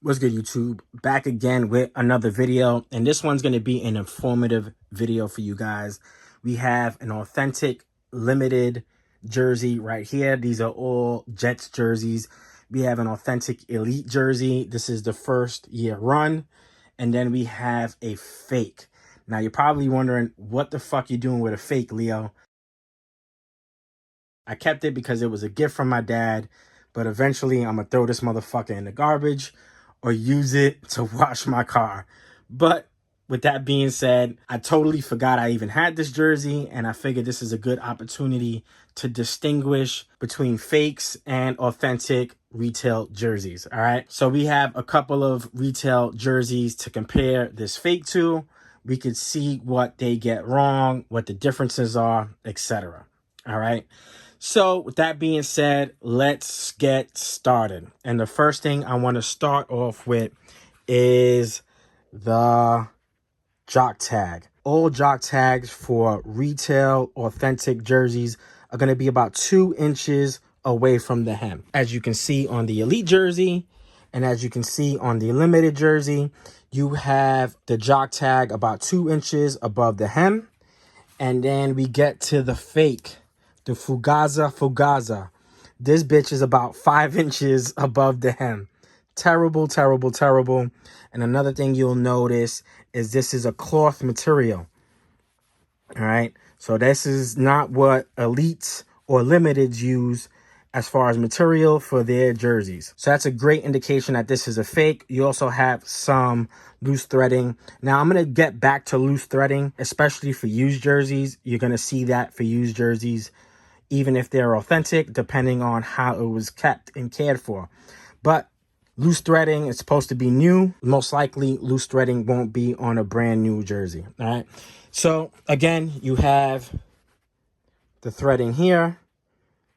What's good, YouTube? Back again with another video, and this one's going to be an informative video for you guys. We have an authentic limited jersey right here. These are all Jets jerseys. We have an authentic elite jersey. This is the first year run, and then we have a fake. Now you're probably wondering what the fuck you doing with a fake, Leo. I kept it because it was a gift from my dad, but eventually I'm gonna throw this motherfucker in the garbage or use it to wash my car. But with that being said, I totally forgot I even had this jersey, and I figured this is a good opportunity to distinguish between fakes and authentic retail jerseys. All right, so we have a couple of retail jerseys to compare this fake to. We could see what they get wrong, what the differences are, etc. All right. So with that being said, let's get started. And the first thing I want to start off with is the jock tag. All jock tags for retail authentic jerseys are going to be about 2 inches away from the hem. As you can see on the elite jersey and as you can see on the limited jersey, you have the jock tag about 2 inches above the hem. And then we get to the fake. The Fugaza. This bitch is about 5 inches above the hem. Terrible, terrible, terrible. And another thing you'll notice is this is a cloth material. All right. So this is not what elites or limiteds use as far as material for their jerseys. So that's a great indication that this is a fake. You also have some loose threading. Now I'm going to get back to loose threading, especially for used jerseys. You're going to see that for used jerseys, even if they're authentic, depending on how it was kept and cared for. But loose threading is supposed to be new. Most likely, loose threading won't be on a brand new jersey. All right. So again, you have the threading here,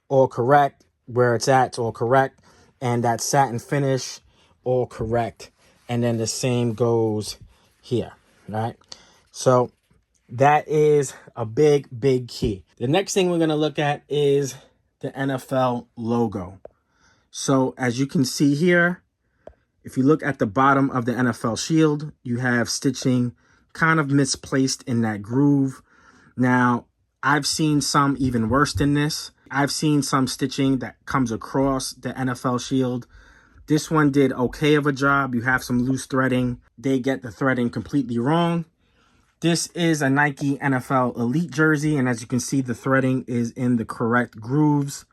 all correct. Where it's at, it's all correct. And that satin finish, all correct. And then the same goes here. All right. So that is a big, big key. The next thing we're going to look at is the NFL logo. So as you can see here, if you look at the bottom of the NFL shield, you have stitching kind of misplaced in that groove. Now, I've seen some even worse than this. I've seen some stitching that comes across the NFL shield. This one did okay of a job. You have some loose threading. They get the threading completely wrong. This is a Nike NFL Elite jersey, and as you can see, the threading is in the correct grooves.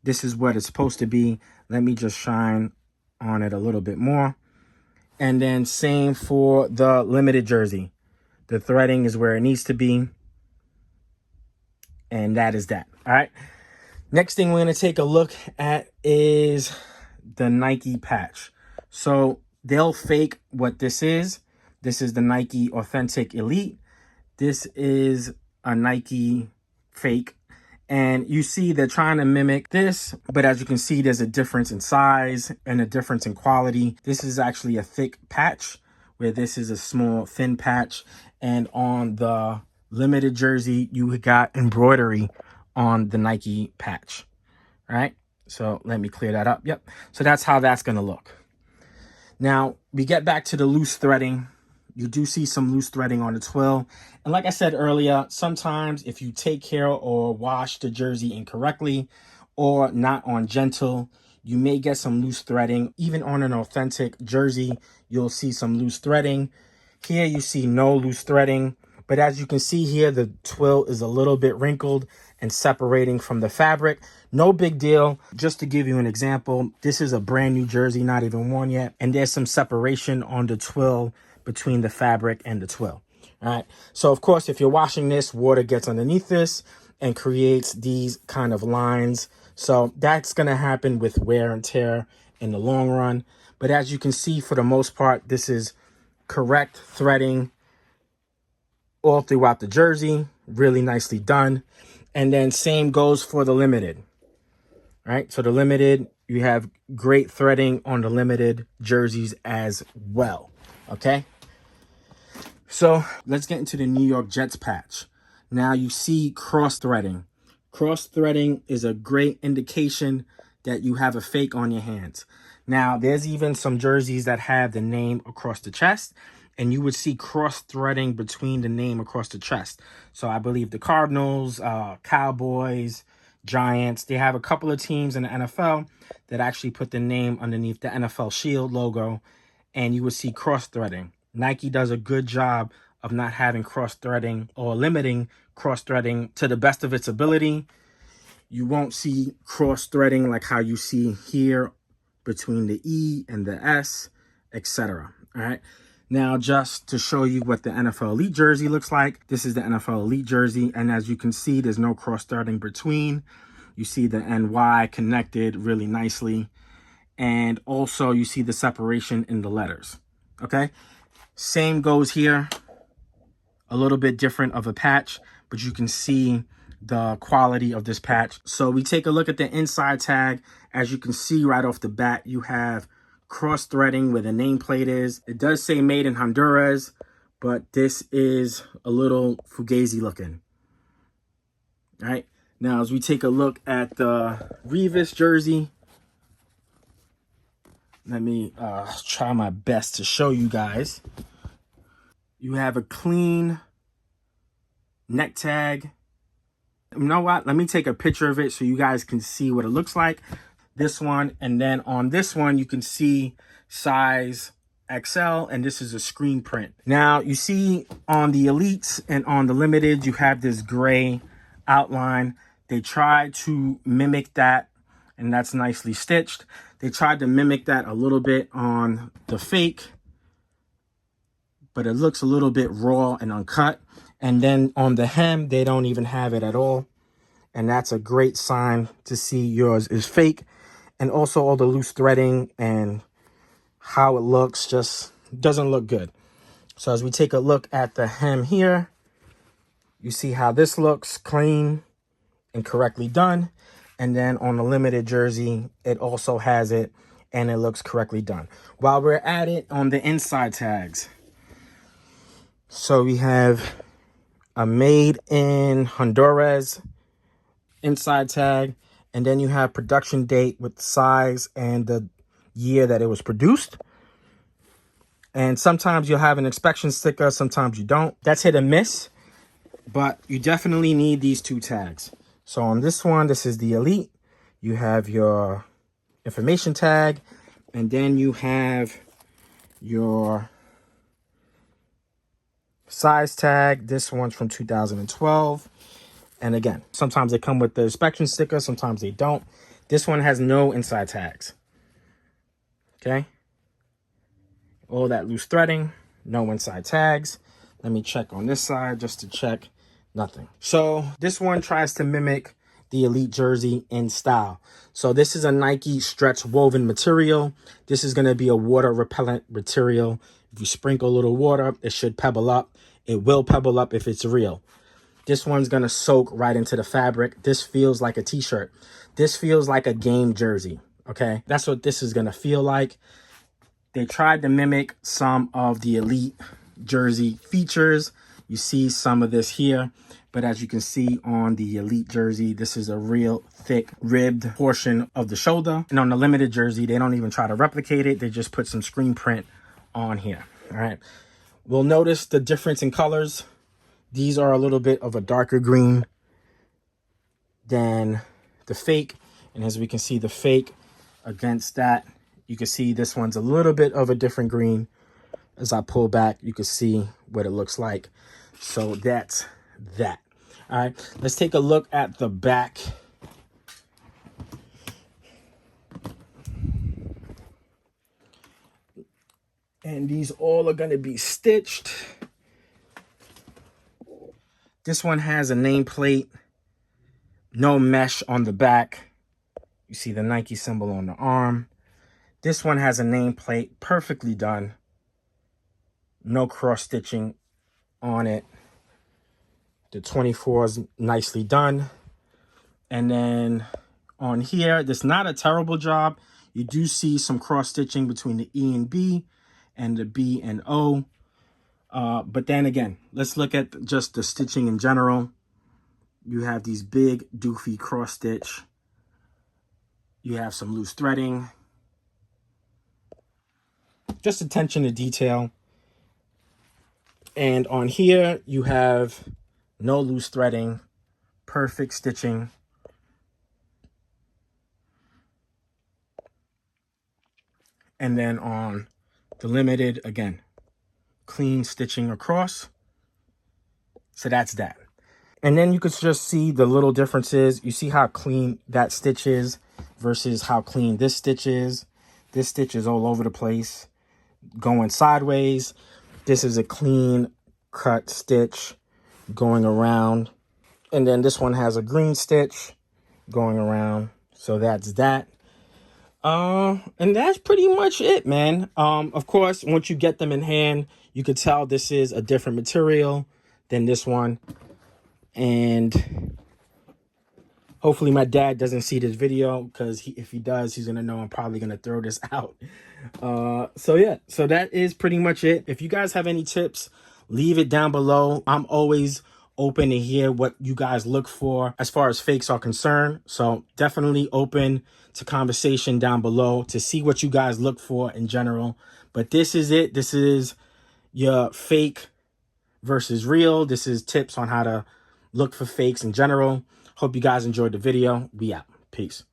This is what it's supposed to be. Let me just shine on it a little bit more. And then same for the limited jersey. The threading is where it needs to be. And that is that. All right. Next thing we're going to take a look at is the Nike patch. So they'll fake what this is. This is the Nike Authentic Elite. This is a Nike fake. And you see they're trying to mimic this, but as you can see, there's a difference in size and a difference in quality. This is actually a thick patch, where this is a small, thin patch. And on the limited jersey, you got embroidery on the Nike patch. All right. So let me clear that up. Yep. So that's how that's going to look. Now we get back to the loose threading. You do see some loose threading on the twill. And like I said earlier, sometimes if you take care or wash the jersey incorrectly or not on gentle, you may get some loose threading. Even on an authentic jersey, you'll see some loose threading. Here you see no loose threading. But as you can see here, the twill is a little bit wrinkled and separating from the fabric. No big deal. Just to give you an example, this is a brand new jersey, not even worn yet. And there's some separation on the twill between the fabric and the twill. All right. So, of course, if you're washing this, water gets underneath this and creates these kind of lines. So that's going to happen with wear and tear in the long run. But as you can see, for the most part, this is correct threading all throughout the jersey. Really nicely done. And then same goes for the limited. All right. So the limited, you have great threading on the limited jerseys as well. Okay. So let's get into the New York Jets patch. Now you see cross threading. Cross threading is a great indication that you have a fake on your hands. Now, there's even some jerseys that have the name across the chest, and you would see cross-threading between the name across the chest. So I believe the Cardinals, Cowboys, Giants, they have a couple of teams in the NFL that actually put the name underneath the NFL Shield logo, and you would see cross-threading. Nike does a good job of not having cross-threading or limiting cross-threading to the best of its ability. You won't see cross-threading like how you see here between the E and the S, etc. All right. Now, just to show you what the NFL Elite jersey looks like, this is the NFL Elite jersey. And as you can see, there's no cross-threading between. You see the NY connected really nicely. And also you see the separation in the letters. Okay. Same goes here. A little bit different of a patch, but you can see the quality of this patch. So we take a look at the inside tag. As you can see right off the bat, you have cross-threading where the nameplate is. It does say made in Honduras, but this is a little fugazi looking. All right. Now, as we take a look at the Revis jersey, let me try my best to show you guys. You have a clean neck tag. You know what? Let me take a picture of it so you guys can see what it looks like. This one, and then on this one, you can see size XL, and this is a screen print. Now, you see on the Elites and on the Limited, you have this gray outline. They tried to mimic that, and that's nicely stitched. They tried to mimic that a little bit on the fake, but it looks a little bit raw and uncut. And then on the hem, they don't even have it at all. And that's a great sign to see yours is fake. And also all the loose threading and how it looks just doesn't look good. So as we take a look at the hem here, you see how this looks clean and correctly done. And then on the Limited jersey, it also has it and it looks correctly done. While we're at it, on the inside tags, so we have a made in Honduras inside tag, and then you have production date with size and the year that it was produced. And sometimes you'll have an inspection sticker, sometimes you don't. That's hit and miss, but you definitely need these two tags. So on this one, this is the Elite. You have your information tag, and then you have your size tag. This one's from 2012. And again, sometimes they come with the inspection sticker, sometimes they don't. This one has no inside tags. Okay. All that loose threading, no inside tags. Let me check on this side just to check. Nothing. So this one tries to mimic the Elite jersey in style. So this is a Nike stretch woven material. This is going to be a water repellent material. If you sprinkle a little water, it should pebble up. It will pebble up if it's real. This one's going to soak right into the fabric. This feels like a t-shirt. This feels like a game jersey. Okay, that's what this is going to feel like. They tried to mimic some of the Elite jersey features. You see some of this here, but as you can see on the Elite jersey, this is a real thick ribbed portion of the shoulder. And on the Limited jersey, they don't even try to replicate it. They just put some screen print on here. All right. We'll notice the difference in colors. These are a little bit of a darker green than the fake. And as we can see, the fake against that, you can see this one's a little bit of a different green. As I pull back, you can see what it looks like. So that's that. All right, let's take a look at the back. And these all are going to be stitched. This one has a nameplate, no mesh on the back. You see the Nike symbol on the arm. This one has a nameplate, perfectly done. No cross stitching on it. The 24 is nicely done. And then on here, there's not a terrible job. You do see some cross stitching between the E and B and the B and O. But then again, let's look at just the stitching in general. You have these big doofy cross stitch. You have some loose threading. Just attention to detail. And on here, you have no loose threading, perfect stitching. And then on the limited, again, clean stitching across. So that's that. And then you could just see the little differences. You see how clean that stitch is versus how clean this stitch is. This stitch is all over the place, going sideways. This is a clean cut stitch going around. And then this one has a green stitch going around. So that's that. And that's pretty much it, man. Of course, once you get them in hand, you could tell this is a different material than this one. And hopefully my dad doesn't see this video, because if he does, he's gonna know I'm probably gonna throw this out. So yeah, so that is pretty much it. If you guys have any tips, leave it down below. I'm always open to hear what you guys look for as far as fakes are concerned. So definitely open to conversation down below to see what you guys look for in general. But this is it. This is your fake versus real. This is tips on how to look for fakes in general. Hope you guys enjoyed the video. We out. Peace.